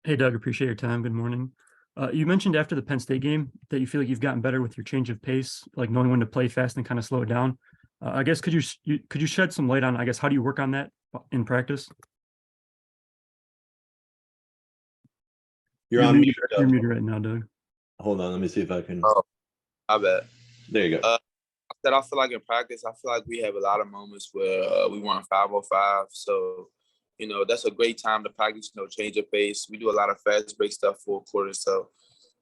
Hey, Doug, appreciate your time. Good morning. You mentioned after the Penn State game that you feel like you've gotten better with your change of pace, like knowing when to play fast and kind of slow it down. I guess could you shed some light on, I guess, how do you work on that in practice? You're on mute, You're Doug. muted right now, Doug. Hold on, let me see if I can. Oh, I bet. There you go. I feel like in practice, I feel like we have a lot of moments where we run 505. So, that's a great time to practice, change of pace. We do a lot of fast break stuff for quarters. So,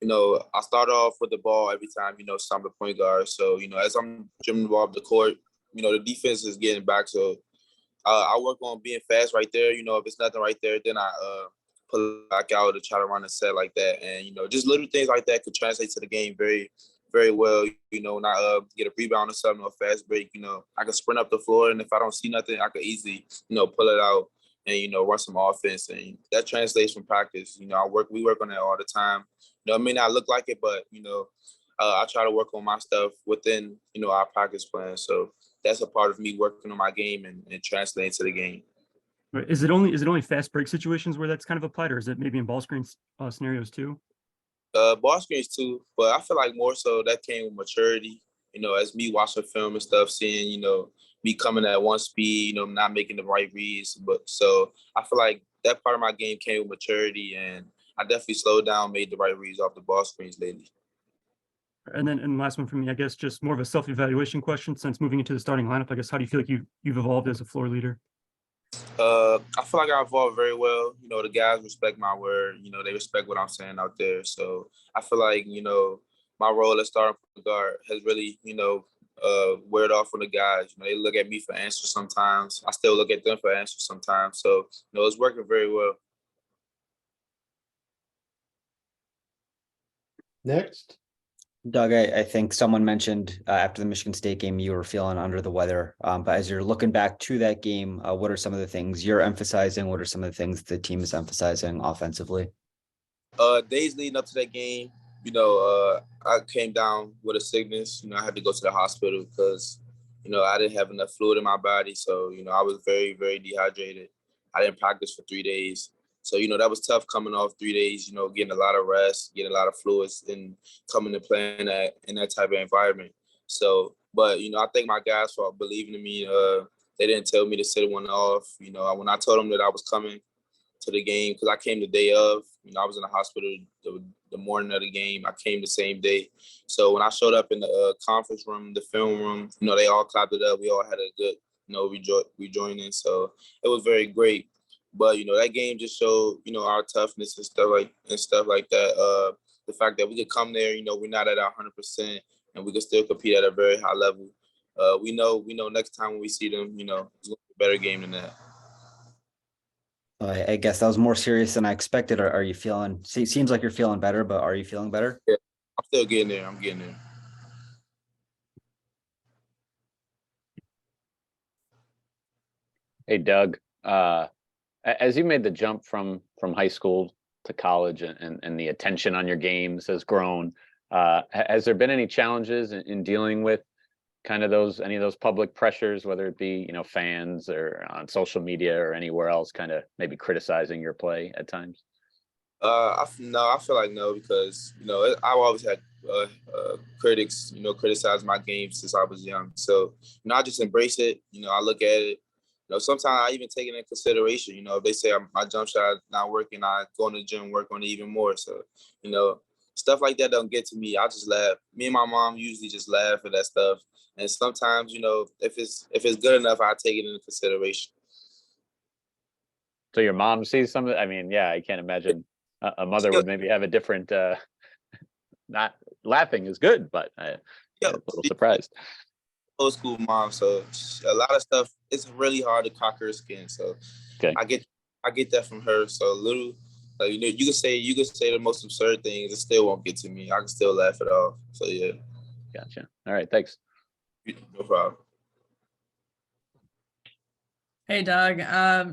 I start off with the ball every time, so I'm the point guard. So, as I'm dribbling the ball up the court, the defense is getting back. So I work on being fast right there. If it's nothing right there, then I pull it back out to try to run a set like that. And, just little things like that could translate to the game very, very well. When I get a rebound or something or a fast break, I can sprint up the floor. And if I don't see nothing, I could easily, pull it out and, run some offense. And that translates from practice. We work on that all the time. It may not look like it, but, I try to work on my stuff within, our practice plan. So that's a part of me working on my game and translating to the game. Right. Is it only fast break situations where that's kind of applied, or is it maybe in ball screen scenarios too? Ball screens too, but I feel like more so that came with maturity. As me watching film and stuff, seeing me coming at one speed, not making the right reads. But so I feel like that part of my game came with maturity, and I definitely slowed down, made the right reads off the ball screens lately. And last one for me, I guess, just more of a self-evaluation question. Since moving into the starting lineup, I guess, how do you feel like you've evolved as a floor leader? I feel like I evolved very well. The guys respect my word. They respect what I'm saying out there. So I feel like, my role as starting point guard has really, weared off on the guys. They look at me for answers sometimes. I still look at them for answers sometimes. So, it's working very well. Next. Doug, I think someone mentioned after the Michigan State game you were feeling under the weather. But as you're looking back to that game, what are some of the things you're emphasizing? What are some of the things the team is emphasizing offensively? Days leading up to that game, I came down with a sickness. I had to go to the hospital because, I didn't have enough fluid in my body. So, I was very, very dehydrated. I didn't practice for 3 days. So, that was tough coming off 3 days, getting a lot of rest, getting a lot of fluids and coming to play in that type of environment. So, but, I thank my guys for believing in me. They didn't tell me to sit one off. When I told them that I was coming to the game, because I came the day of, I was in the hospital the morning of the game. I came the same day. So when I showed up in the conference room, the film room, they all clapped it up. We all had a good, rejoining. So it was very great. But that game just showed our toughness and stuff like that. The fact that we could come there, we're not at 100%, and we could still compete at a very high level. We know next time when we see them, it's going to be a better game than that. I guess that was more serious than I expected. Are you feeling? Seems like you're feeling better, but are you feeling better? Yeah, I'm still getting there. I'm getting there. Hey, Doug. As you made the jump from high school to college and the attention on your games has grown, has there been any challenges in dealing with kind of any of those public pressures, whether it be, fans or on social media or anywhere else, kind of maybe criticizing your play at times? I feel like no, because, I've always had critics, criticize my game since I was young. So, I just embrace it. I look at it. Sometimes I even take it in consideration. If they say my jump shot not working, I go in the gym, work on it even more. So, stuff like that don't get to me. I just laugh. Me and my mom usually just laugh at that stuff. And sometimes, if it's good enough, I take it into consideration. So your mom sees some of it. I mean, yeah, I can't imagine a mother would maybe have a different. Not laughing is good, but I'm a little surprised. Old school mom, so a lot of stuff. It's really hard to crack her skin. So okay. I get that from her. So little, you can say the most absurd things, it still won't get to me. I can still laugh it off. So yeah. Gotcha. All right, thanks. No problem. Hey, Doug.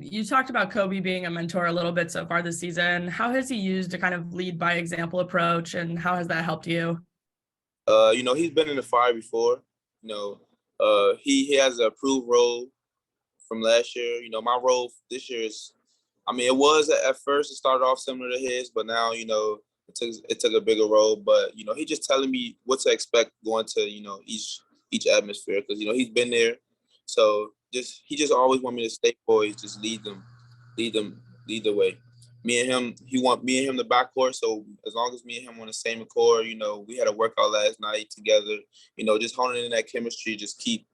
You talked about Kobe being a mentor a little bit so far this season. How has he used a kind of lead by example approach, and how has that helped you? He's been in the fire before. He has an approved role from last year. My role this year is I mean, it was at first. It started off similar to his, but now it took a bigger role. But he's just telling me what to expect going to each atmosphere because he's been there. So he just always want me to stay poised, just lead the way. Me and him, he want me and him the backcourt. So as long as me and him on the same accord, we had a workout last night together. Just honing in that chemistry, just keep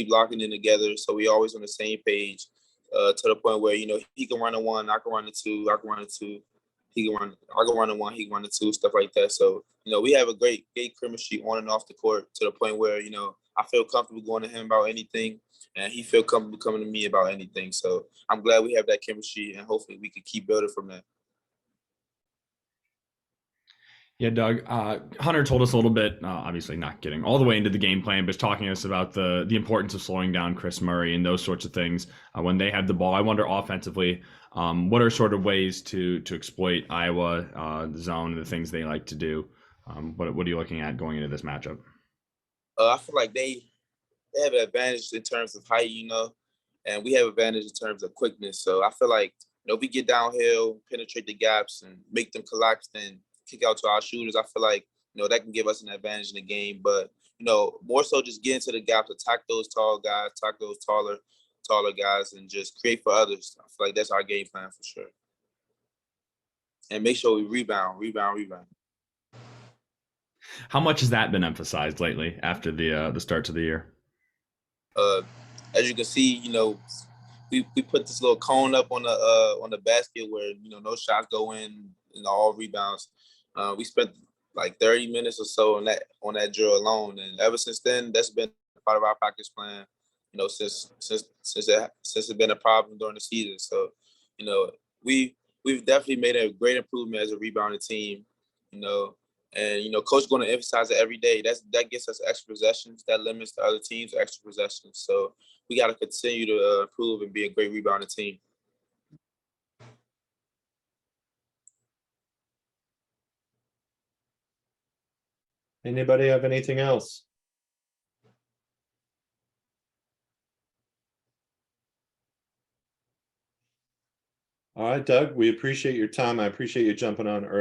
locking in together. So we always on the same page. To the point where he can run a one, I can run a two, I can run a two. I can run a one, he can run a two, stuff like that. So we have a great chemistry on and off the court to the point where I feel comfortable going to him about anything, and he feel comfortable coming to me about anything. So I'm glad we have that chemistry, and hopefully we can keep building from that. Yeah, Doug. Hunter told us a little bit, obviously not getting all the way into the game plan, but talking to us about the importance of slowing down Chris Murray and those sorts of things when they have the ball. I wonder offensively, what are sort of ways to exploit Iowa, the zone, and the things they like to do? What are you looking at going into this matchup? I feel like they have an advantage in terms of height, and we have advantage in terms of quickness. So I feel like if we get downhill, penetrate the gaps, and make them collapse, then kick out to our shooters, I feel like that can give us an advantage in the game. But more so just get into the gaps, attack those tall guys, attack those taller guys, and just create for others. I feel like that's our game plan for sure. And make sure we rebound. How much has that been emphasized lately after the start to the year? As you can see, we put this little cone up on the basket where no shots go in and all rebounds. We spent like 30 minutes or so on that drill alone, and ever since then, that's been part of our practice plan. Since it's been a problem during the season. So, we've definitely made a great improvement as a rebounding team. And coach going to emphasize it every day. That gets us extra possessions. That limits the other teams extra possessions. So we got to continue to improve and be a great rebounding team. Anybody have anything else? All right, Doug, we appreciate your time. I appreciate you jumping on early.